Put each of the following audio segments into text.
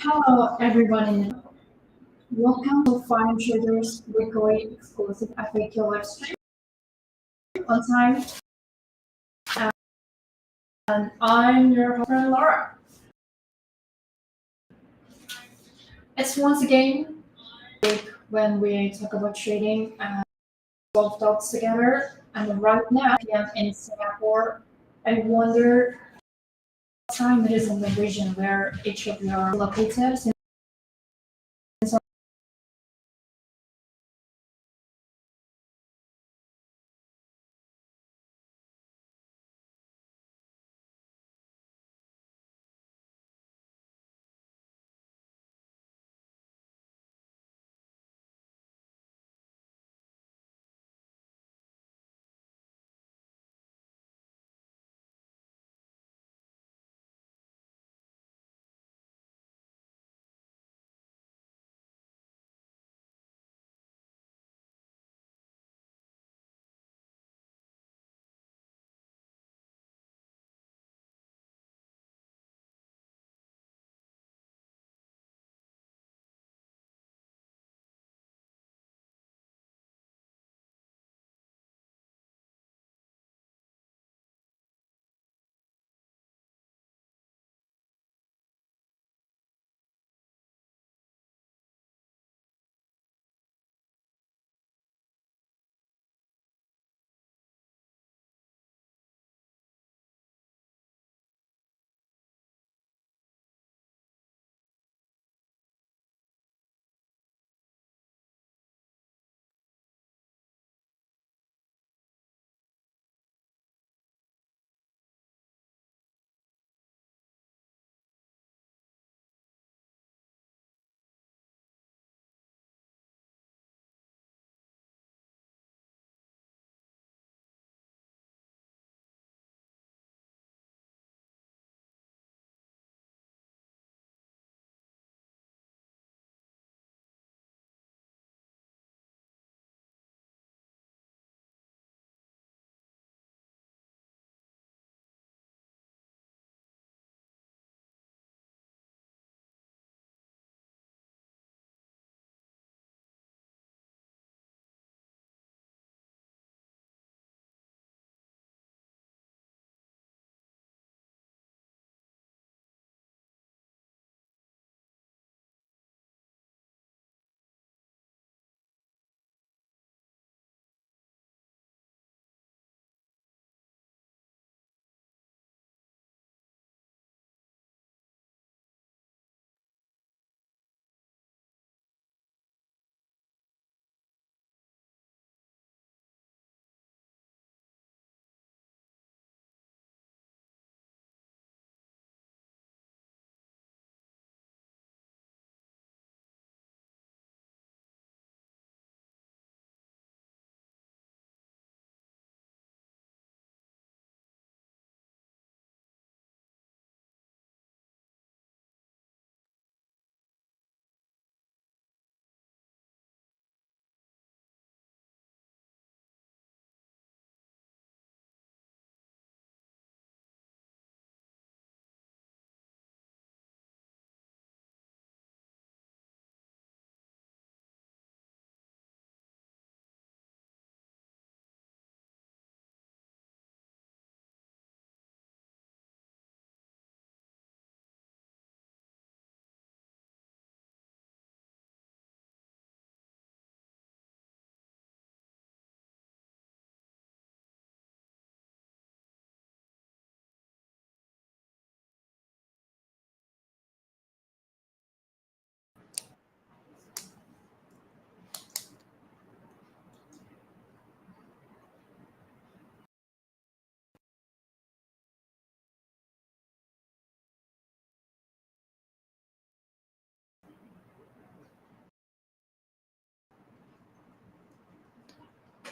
Hello, everyone, and welcome to Findtrader's weekly exclusive FAQ live stream on time. And I'm your host, Laura. It's once again when we talk about trading and 12 talks together. And right now, PM in Singapore. I wonder what time it is in the region where each of you are located.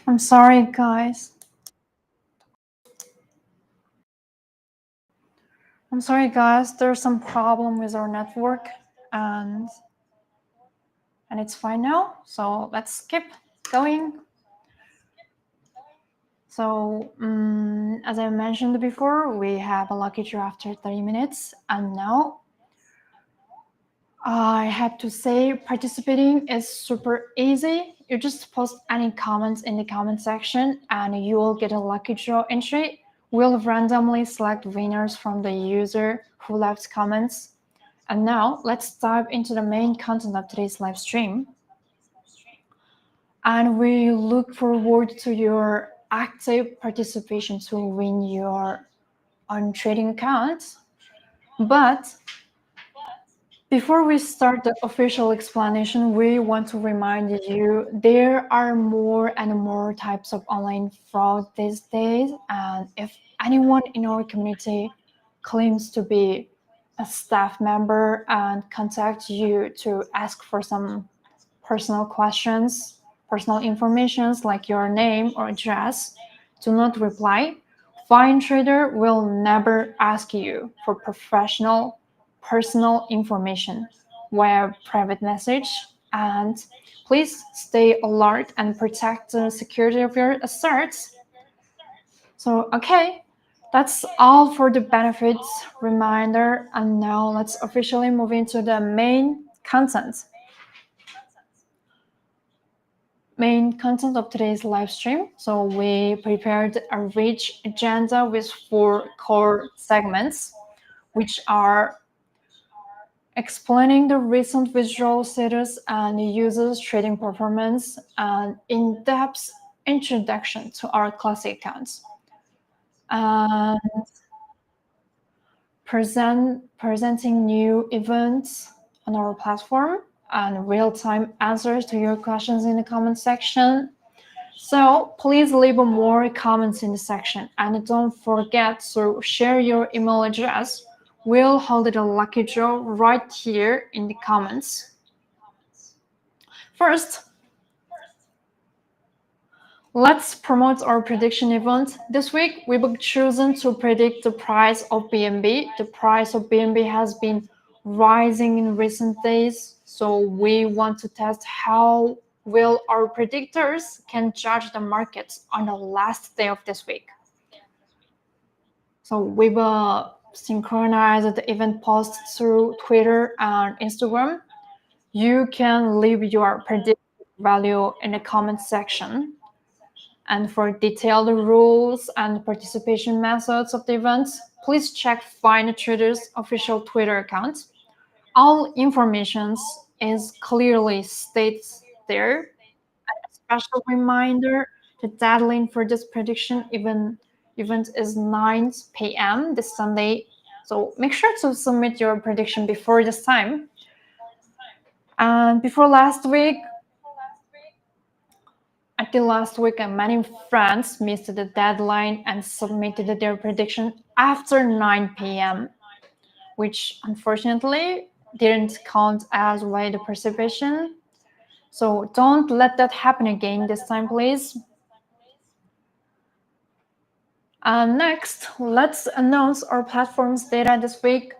I'm sorry, guys. There's some problem with our network, and it's fine now. So let's keep going. So as I mentioned before, we have a lucky draw after 30 minutes, and now I have to say, participating is super easy. You just post any comments in the comment section and you will get a lucky draw entry. We'll randomly select winners from the user who left comments. And now let's dive into the main content of today's live stream. And we look forward to your active participation to win your own trading account. But before we start the official explanation, we want to remind you there are more and more types of online fraud these days. And if anyone in our community claims to be a staff member and contact you to ask for some personal questions, personal informations like your name or address, do not reply. Findtrader will never ask you for professional personal information via private message, and please stay alert and protect the security of your assets. So, okay, that's all for the benefits reminder, and now let's officially move into the main content. Of today's live stream. So we prepared a rich agenda with 4 core segments, which are explaining the recent withdrawal status and users' trading performance, and in-depth introduction to our classic accounts, and presenting new events on our platform, and real-time answers to your questions in the comment section. So please leave more comments in the section, and don't forget to share your email address. We'll hold a lucky draw right here in the comments. First, let's promote our prediction event. This week, we've chosen to predict the price of BNB. The price of BNB has been rising in recent days, so we want to test how well our predictors can judge the markets on the last day of this week. So we will synchronize the event posts through Twitter and Instagram. You can leave your predicted value in the comment section. And for detailed rules and participation methods of the event, please check Findtrader's official Twitter account. All information is clearly stated there. A special reminder, the deadline for this prediction event is 9 p.m. this Sunday. So make sure to submit your prediction before this time. And before last week, until last week, many friends missed the deadline and submitted their prediction after 9 p.m., which unfortunately didn't count as weight participation. So don't let that happen again this time, please. Next, let's announce our platform's data this week.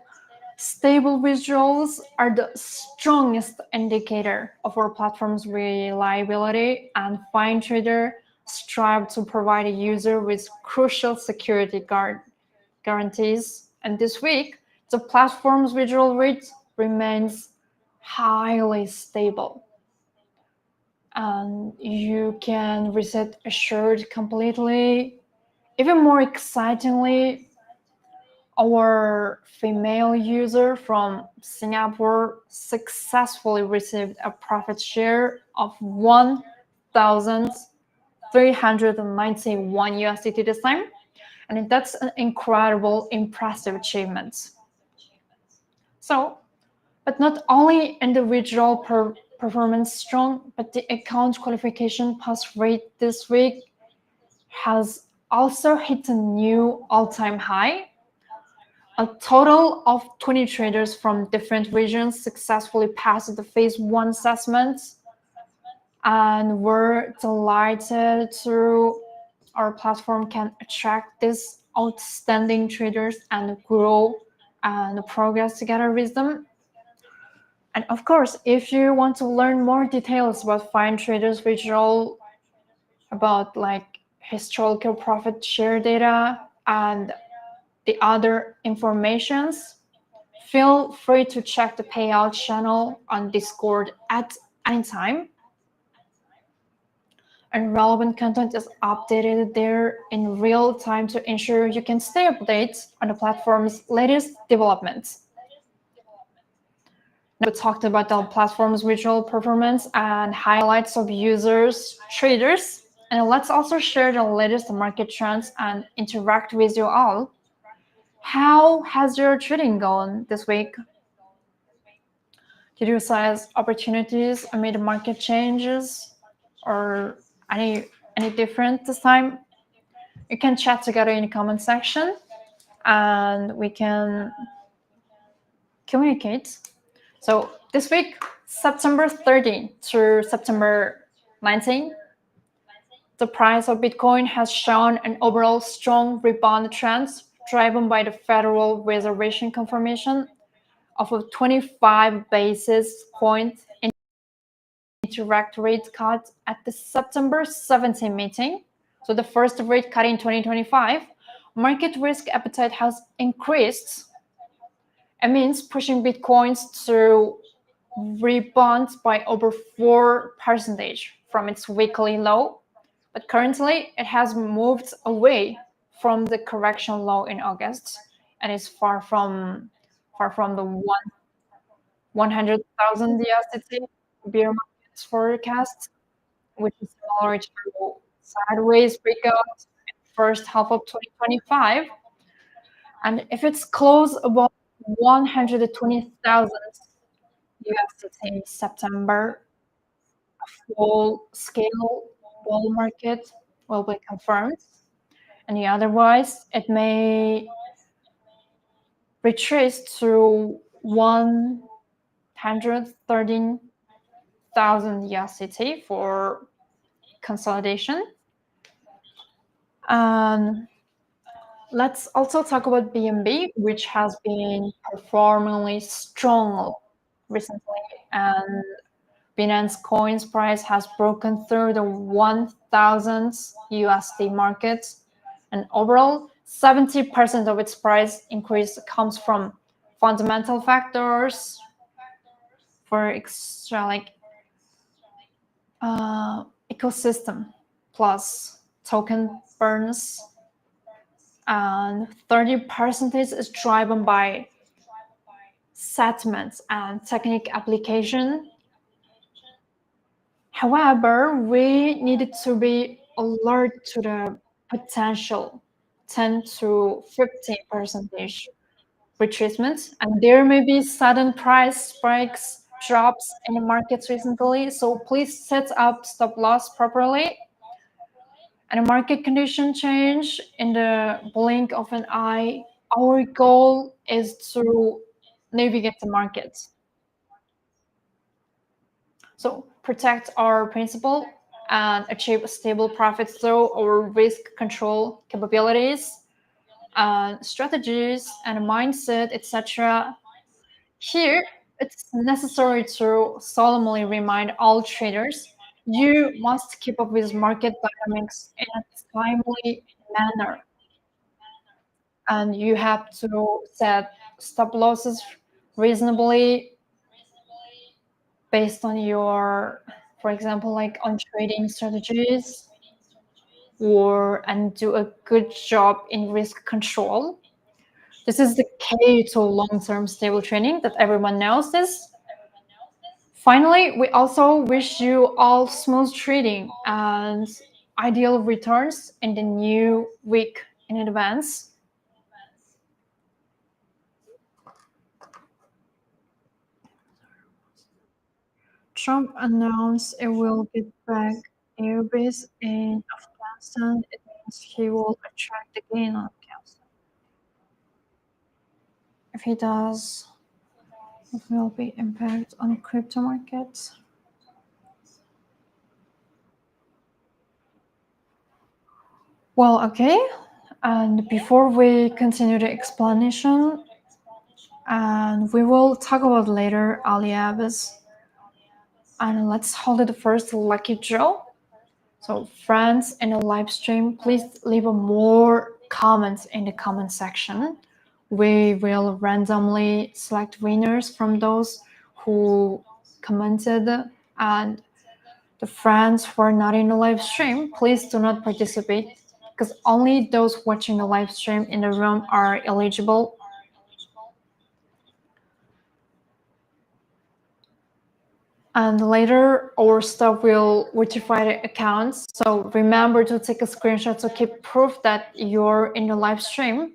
Stable withdrawals are the strongest indicator of our platform's reliability, and Findtrader strives to provide a user with crucial security guarantees. And this week, the platform's withdrawal rate remains highly stable. And you can reset assured completely. Even more excitingly, our female user from Singapore successfully received a profit share of 1,391 USDT this time, and that's an incredible, impressive achievement. So, but not only individual performance strong, but the account qualification pass rate this week has also hit a new all-time high. A total of 20 traders from different regions successfully passed the phase 1 assessment, and we're delighted through our platform can attract these outstanding traders and grow and progress together with them. And of course, if you want to learn more details about Findtrader's withdrawal, about like historical profit share data and the other informations, Feel free to check the payout channel on Discord at any time. And relevant content is updated there in real time to ensure you can stay updated on the platform's latest developments. We talked about the platform's visual performance and highlights of users, traders, and let's also share the latest market trends and interact with you all. How has your trading gone this week? Did you seize opportunities amid market changes or any different this time? You can chat together in the comment section and we can communicate. So this week, September 13 through September 19, the price of Bitcoin has shown an overall strong rebound trend driven by the Federal Reserve confirmation of a 25 basis point interest rate cut at the September 17 meeting. So the first rate cut in 2025, market risk appetite has increased. It means pushing Bitcoins to rebound by over 4% from its weekly low, but currently it has moved away from the correction low in August and is far from the 100,000 USDT bear market forecast, which is similar to sideways breakout in the first half of 2025. And if it's close above 120,000 USDT in September, a full-scale bull market will be confirmed. And otherwise, it may retrace to 113,000 USDT for consolidation. Let's also talk about BNB, which has been performing strong recently, and Binance Coin's price has broken through the 1,000 USD market, and overall 70% of its price increase comes from fundamental factors for extra ecosystem plus token burns, and 30% is driven by settlements and technique application. However, we needed to be alert to the potential 10 to 15% retracement, and there may be sudden price spikes, drops in the markets recently. So please set up stop loss properly. And a market condition change in the blink of an eye. Our goal is to navigate the market. So protect our principal and achieve stable profits through our risk control capabilities and strategies and mindset, etc. Here, it's necessary to solemnly remind all traders you must keep up with market dynamics in a timely manner. And you have to set stop losses reasonably based on your, for example, on trading strategies, and do a good job in risk control. This is the key to long-term stable trading that everyone knows this. Finally, we also wish you all smooth trading and ideal returns in the new week in advance. Trump announced it will get back airbase in Afghanistan. It means he will attract the gain on Afghanistan. If he does, it will be impact on crypto markets. Well, okay. And before we continue the explanation, and we will talk about later Aliabas. And let's hold the first lucky draw. So friends in the live stream, please leave more comments in the comment section. We will randomly select winners from those who commented, and the friends who are not in the live stream, please do not participate because only those watching the live stream in the room are eligible. And later our staff will verify the accounts. So remember to take a screenshot to keep proof that you're in the live stream.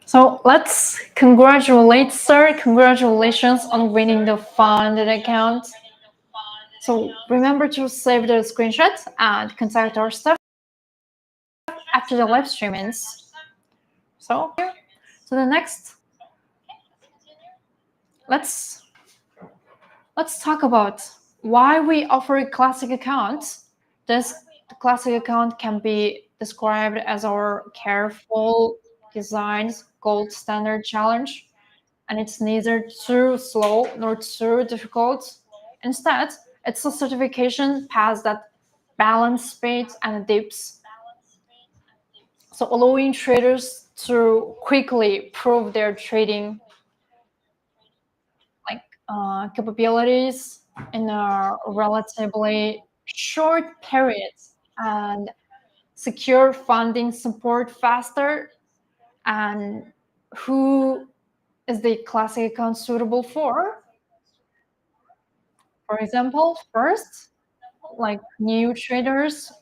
So let's congratulate sir. Congratulations on winning the funded account. So remember to save the screenshot and contact our staff after the live stream ends. So the next, let's talk about why we offer a classic account. The classic account can be described as our careful designed gold standard challenge, and it's neither too slow nor too difficult. Instead, it's a certification path that balances speed and dips, so allowing traders to quickly prove their trading capabilities in a relatively short period and secure funding support faster. And who is the classic account suitable for? For example, first, like new traders.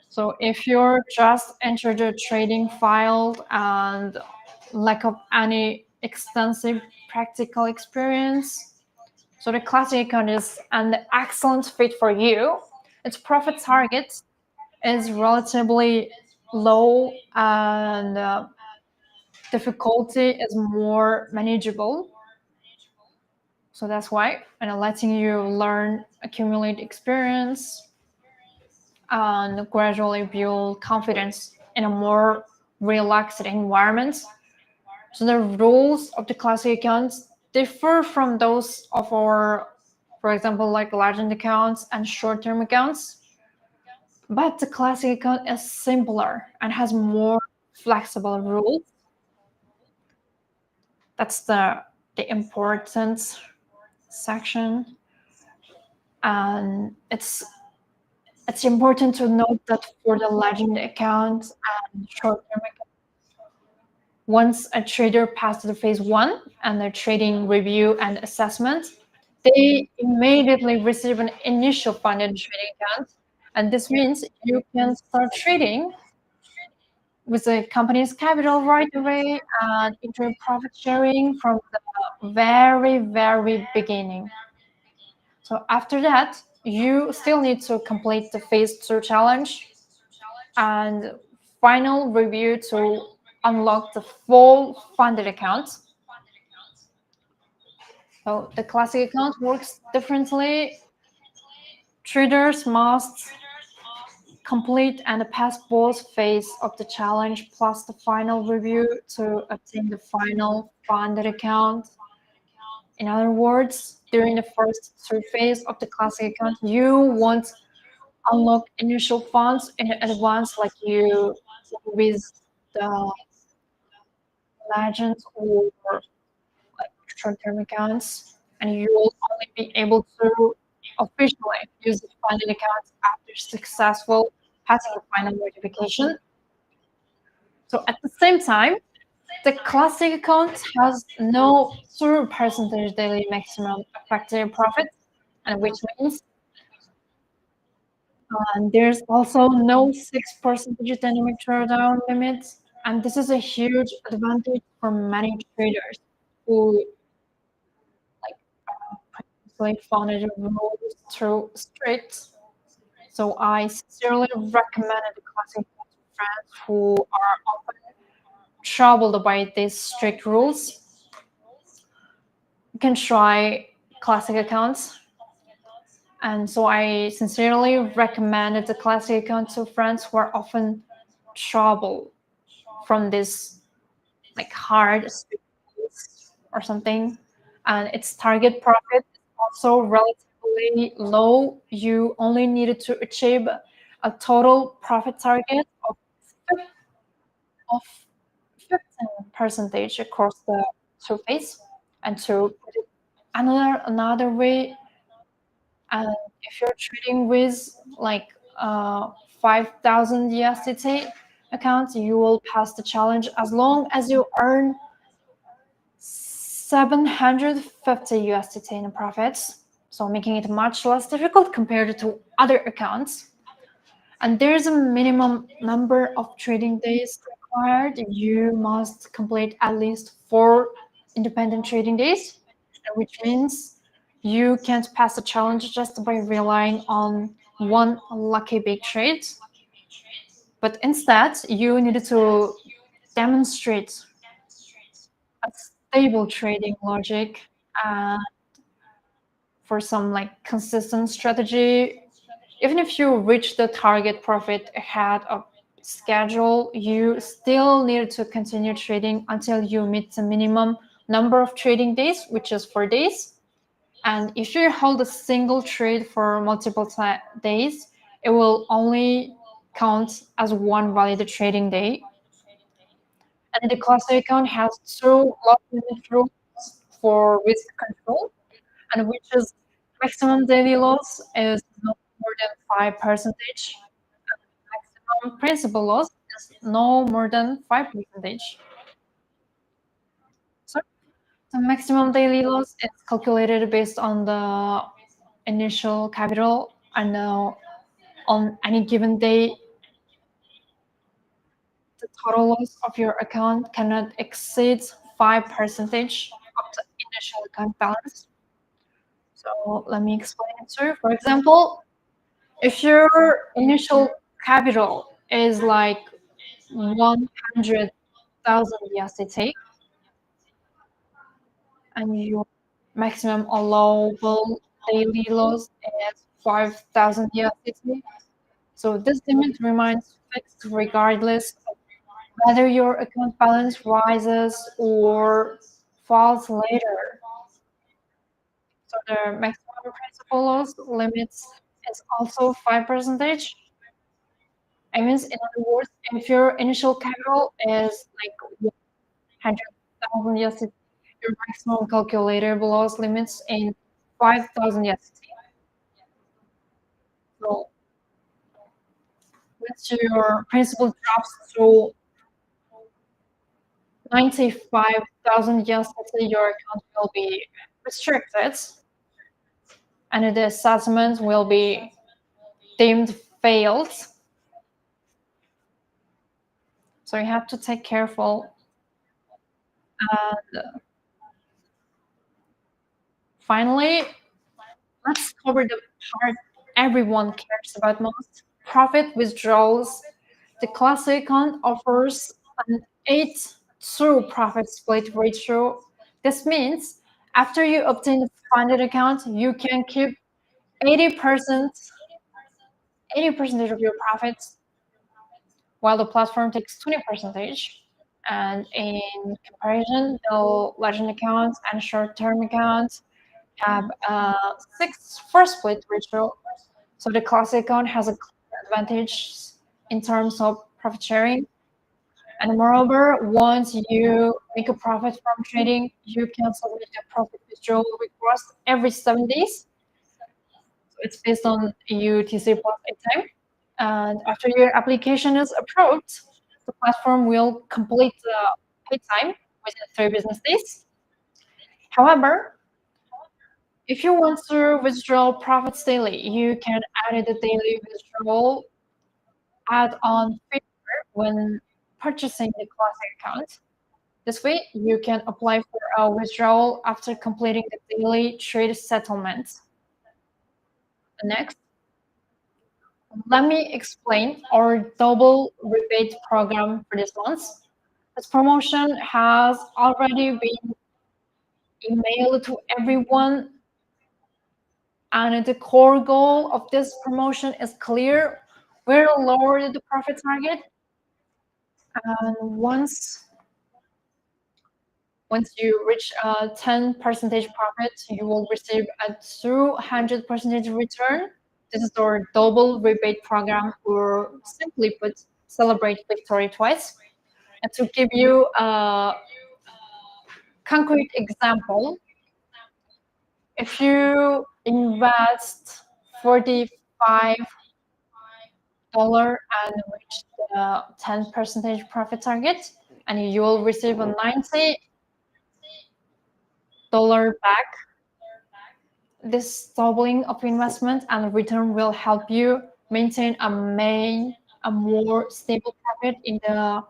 So if you're just entered the trading file and lack of any extensive practical experience, so the classic account is an excellent fit for you. Its profit target is relatively low and difficulty is more manageable. So that's why, and letting you learn, accumulate experience, and gradually build confidence in a more relaxed environment. So the rules of the classic accounts differ from those of our, for example, like legend accounts and short-term accounts. But the classic account is simpler and has more flexible rules. That's the important section. And it's important to note that for the legend account and short-term account, once a trader passes the phase one and the trading review and assessment, they immediately receive an initial funded trading account. And this means you can start trading with the company's capital right away and enjoy profit sharing from the very, very beginning. So after that, you still need to complete the phase 2 challenge and final review to unlock the full funded account. So the classic account works differently. Traders must complete and pass both phase of the challenge plus the final review to obtain the final funded account. In other words, during the first two phase of the classic account, you won't unlock initial funds in advance like you with the legends or like short-term accounts, and you will only be able to officially use the funded accounts after successful passing the final notification. So at the same time, the classic account has no 2% daily maximum effective profit, and which means there's also no 6% dynamic drawdown limit. And this is a huge advantage for many traders who like previously found it rules too strict. So I sincerely recommend the classic account to friends who are often troubled by these strict rules. You can try classic accounts. And so I sincerely recommend the classic account to friends who are often troubled from this like hard or something. And its target profit is also relatively low. You only needed to achieve a total profit target of 15% across the surface. And to put it another way, and if you're trading with like 5,000 USDT account, you will pass the challenge as long as you earn 750 USDT in profits. So making it much less difficult compared to other accounts. And there's a minimum number of trading days required. You must complete at least 4 independent trading days, which means you can't pass the challenge just by relying on one lucky big trade. But instead, you needed to demonstrate a stable trading logic for some like consistent strategy. Even if you reach the target profit ahead of schedule, you still need to continue trading until you meet the minimum number of trading days, which is 4 days. And if you hold a single trade for multiple days, it will only count as one valid trading day. And the classic account has 2 loss limit rules for risk control, and which is maximum daily loss is no more than 5%. Maximum principal loss is no more than 5%. So the maximum daily loss is calculated based on the initial capital, and on any given day, the total loss of your account cannot exceed 5% of the initial account balance. So let me explain it to you. For example, if your initial capital is like 100,000 USDT and your maximum allowable daily loss is 5,000 USDT, so this limit remains fixed regardless of whether your account balance rises or falls later. So the maximum principal loss limits is also 5%. I mean, in other words, if your initial capital is like 100,000 USDT, your maximum calculated loss limits in 5,000 USDT. So once your principal drops to 95,000 USDT, your account will be restricted, and the assessment will be deemed failed. So you have to take careful. And finally, let's cover the part everyone cares about most, profit withdrawals. The classic account offers an 8 true profit split ratio. This means after you obtain a funded account, you can keep 80%, 80% of your profits, while the platform takes 20%. And in comparison, the legend accounts and short-term accounts have a 6-4 split ratio. So the classic account has a clear advantage in terms of profit sharing. And moreover, once you make a profit from trading, you can submit a profit withdrawal request every 7 days. So it's based on UTC plus 8 time. And after your application is approved, the platform will complete the paid time within 3 business days. However, if you want to withdraw profits daily, you can add the daily withdrawal add-on feature when purchasing the classic account. This way, you can apply for a withdrawal after completing the daily trade settlement. Next, let me explain our double rebate program for this month. This promotion has already been emailed to everyone, and the core goal of this promotion is clear. We'll lower the profit target, and once you reach a 10% profit, you will receive a 200% return. This is our double rebate program, or simply put, celebrate victory twice. And to give you a concrete example, if you invest $45 and reach the 10% profit target, and you will receive a $90 back. This doubling of investment and return will help you maintain a more stable profit in the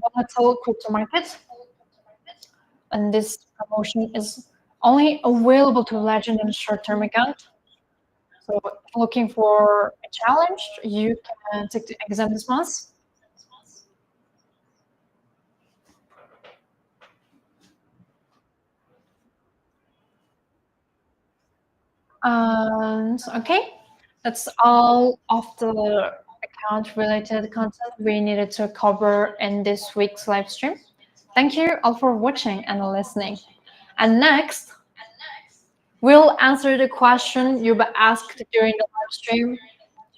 volatile crypto market. And this promotion is only available to legend and short-term account. So if looking for a challenge, you can take the exam this month. And okay, that's all of the account related content we needed to cover in this week's live stream. Thank you all for watching and listening. And next, we'll answer the question you've asked during the live stream.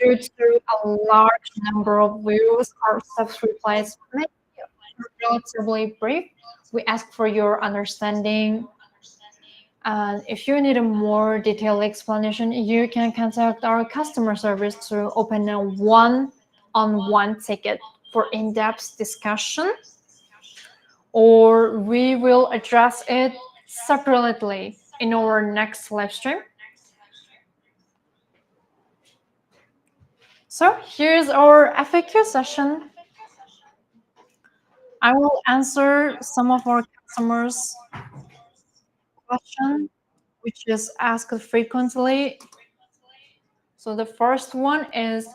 Due to a large number of views, our sub-replies may be relatively brief. We ask for your understanding. And if you need a more detailed explanation, you can contact our customer service to open a one-on-one ticket for in-depth discussion, or we will address it separately in our next live stream. So here's our FAQ session. I will answer some of our customers' questions, which is asked frequently. So the first one is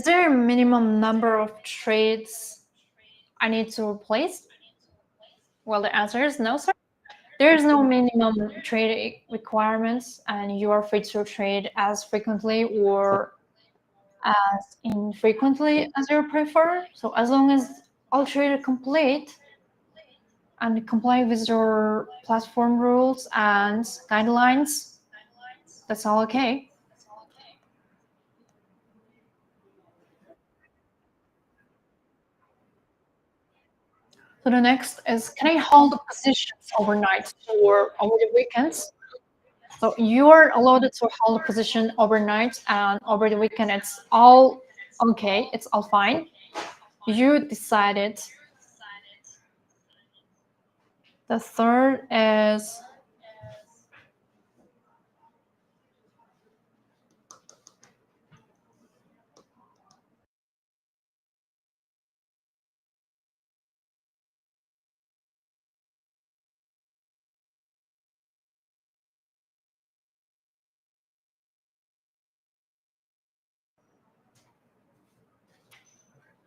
there a minimum number of trades I need to replace? Well, the answer is no, sir. There is no minimum trade requirements, and you are free to trade as frequently or as infrequently as you prefer. So as long as all trades are complete and comply with your platform rules and guidelines, that's all okay. So the next is, can I hold positions overnight or over the weekends? So you are allowed to hold a position overnight, and over the weekend it's all okay, it's all fine. You decided. The third is,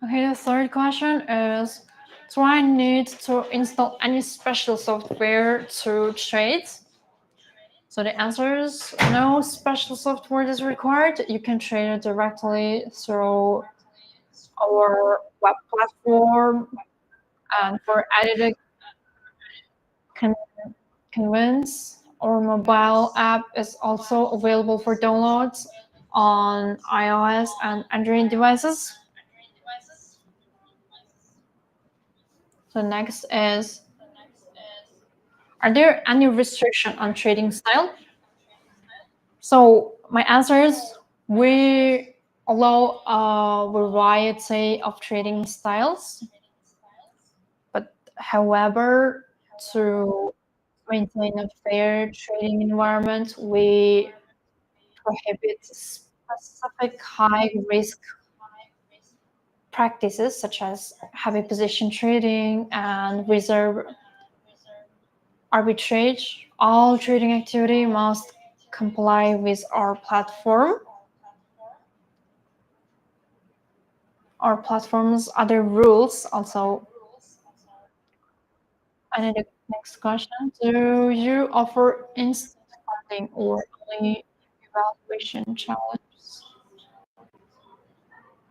Okay, the third question is, do I need to install any special software to trade? So the answer is no special software is required. You can trade it directly through our web platform, and for added con- convenience, our mobile app is also available for downloads on iOS and Android devices. So next is, are there any restriction on trading style? So my answer is, we allow a variety of trading styles, but however, to maintain a fair trading environment, we prohibit specific high risk practices such as heavy position trading and reserve arbitrage. All trading activity must comply with our platform's other rules also. And the next question, do you offer instant funding or only evaluation challenges?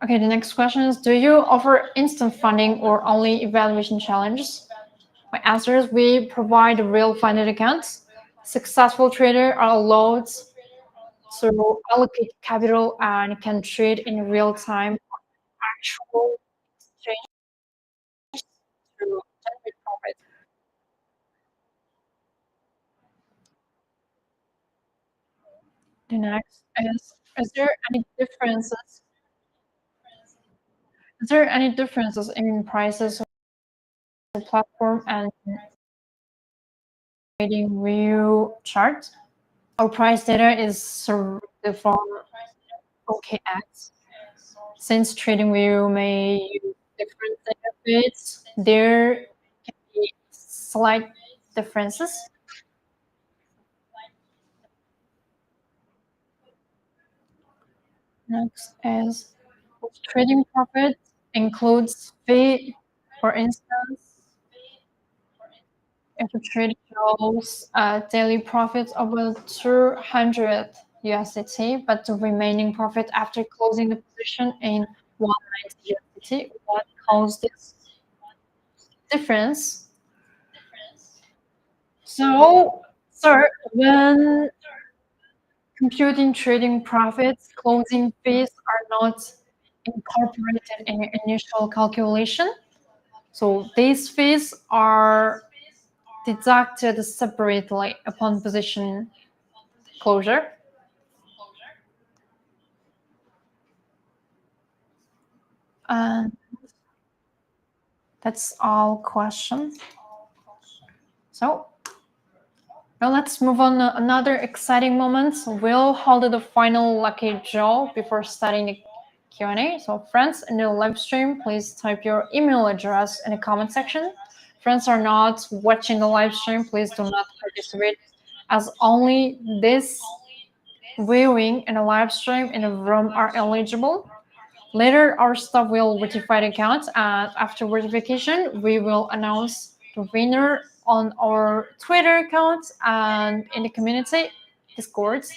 Okay, the next question is, do you offer instant funding or only evaluation challenges? My answer is, we provide real funded accounts. Successful traders are allowed to allocate capital and can trade in real time actual exchange to generate profit. The next is there any differences? Is there any differences in prices of the platform and trading view chart? Our price data is surveyed from OKX. Since TradingView may use different benefits, there can be slight differences. Next is, trading profit includes fee. For instance, if a trade shows a daily profit of about 200 USDT, but the remaining profit after closing the position in 190 USDT, what caused this difference? So, sir, when computing trading profits, closing fees are not incorporated in your initial calculation. So these fees are deducted separately upon position closure. And that's all questions. So now let's move on to another exciting moment. We'll hold the final lucky draw before starting the Q&A. So friends in the live stream, please type your email address in the comment section. Friends are not watching the live stream, please do not participate, as only this viewing in a live stream in a room are eligible. Later, our staff will verify the account, and after verification, we will announce the winner on our Twitter account and in the community Discords.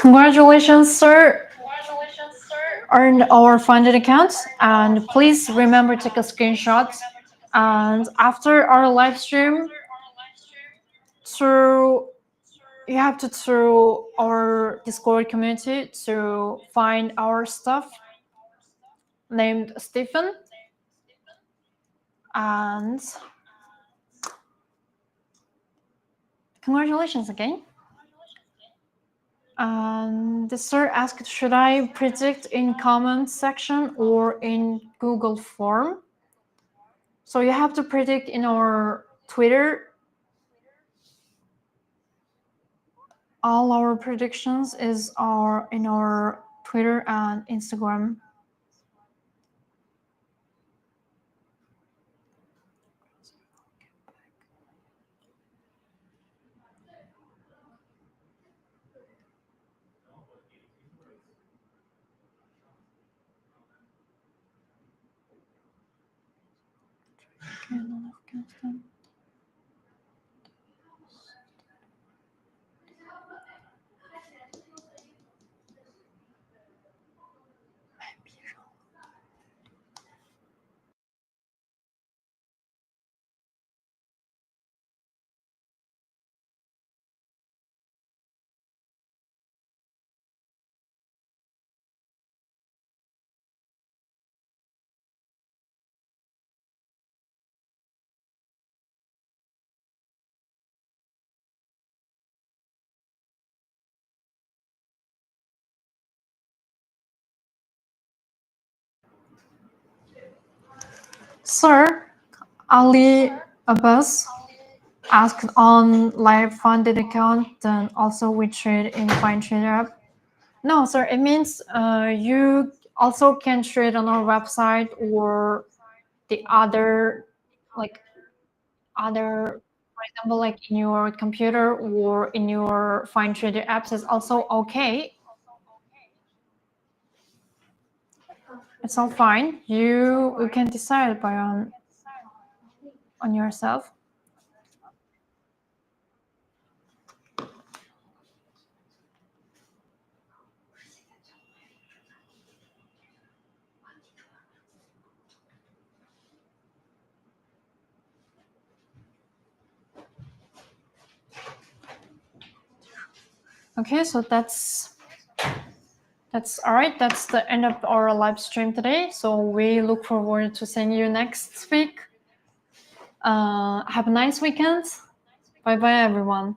Congratulations, sir, earned our funded account. And please remember to take a screenshot. And after our live stream, you have to through our Discord community to find our stuff named Stephen. And congratulations again. And the sir asked, should I predict in comment section or in Google form? So you have to predict in our Twitter. All our predictions is in our Twitter and Instagram. Sir, Ali Abbas asked on live funded account, then also we trade in Findtrader app. No, sir, it means you also can trade on our website or the other, for example, like in your computer or in your Findtrader apps is also okay. It's all fine. You can decide on yourself. Okay, so that's all right. That's the end of our live stream today. So we look forward to seeing you next week. Have a nice weekend. Bye bye, everyone.